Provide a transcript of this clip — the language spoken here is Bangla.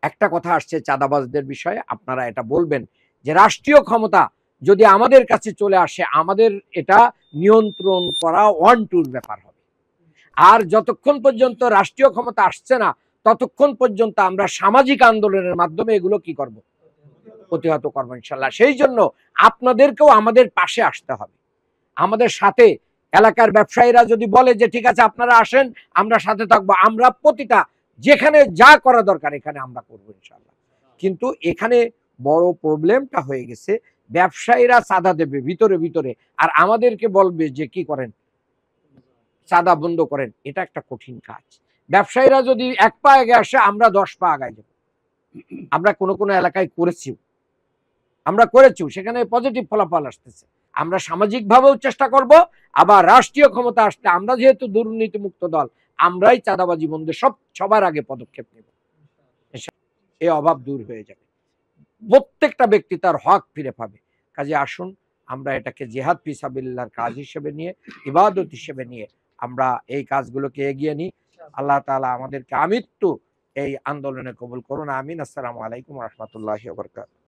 একটা কথা আসছে চাঁদাবাজদের বিষয়ে, আপনারা এটা বলবেন যে রাষ্ট্রীয় ক্ষমতা যদি আমাদের কাছে চলে আসে, আমাদের এটা নিয়ন্ত্রণ করা 1-2 ব্যাপার হবে। আর যতক্ষণ পর্যন্ত রাষ্ট্রীয় ক্ষমতা আসছে না, ততক্ষণ পর্যন্ত আমরা সামাজিক আন্দোলনের মাধ্যমে এগুলো কি করব, প্রতিহত করবো ইনশাল্লাহ। সেই জন্য আপনাদেরকেও আমাদের পাশে আসতে হবে, আমাদের সাথে। এলাকার ব্যবসায়ীরা যদি বলে যে ঠিক আছে আপনারা আসেন, আমরা সাথে থাকবো, আমরা প্রতিটা যেখানে যা করা দরকার এখানে আমরা করবো ইনশাল্লাহ। কিন্তু এখানে বড় প্রবলেমটা হয়ে গেছে, ব্যবসায়ীরা চাঁদা দেবে ভিতরে ভিতরে, আর আমাদেরকে বলবে যে কি করেন, চাঁদা বন্ধ করেন। এটা একটা কঠিন কাজ। ব্যবসায়ীরা যদি 1 পা আগে আসে, আমরা 10 পা আগায় যাব। আমরা কোনো কোনো এলাকায় করেছিও, সেখানে পজিটিভ ফলাফল আসতেছে। আমরা সামাজিক ভাবেও চেষ্টা করব, আবার রাষ্ট্রীয় ক্ষমতা আসলে আমরা যেহেতু দুর্নীতি মুক্ত দল, আমরাই চাঁদাবাজি বন্ধে সবার আগে পদক্ষেপ নেব। এই অভাব দূর হয়ে যাবে, প্রত্যেকটা ব্যক্তি তার হক ফিরে পাবে। কাজে আসুন আমরা এটাকে জিহাদ ফি সাবিলিল্লাহর কাজ হিসেবে নিয়ে, ইবাদত হিসেবে নিয়ে আমরা এই কাজগুলোকে এগিয়ে নিই। আল্লাহ তাআলা আমাদেরকে আমৃত্যু এই আন্দোলনে কবুল করুন, আমিন। আসসালামু আলাইকুম ওয়া রাহমাতুল্লাহি ওয়া বারাকাতুহু।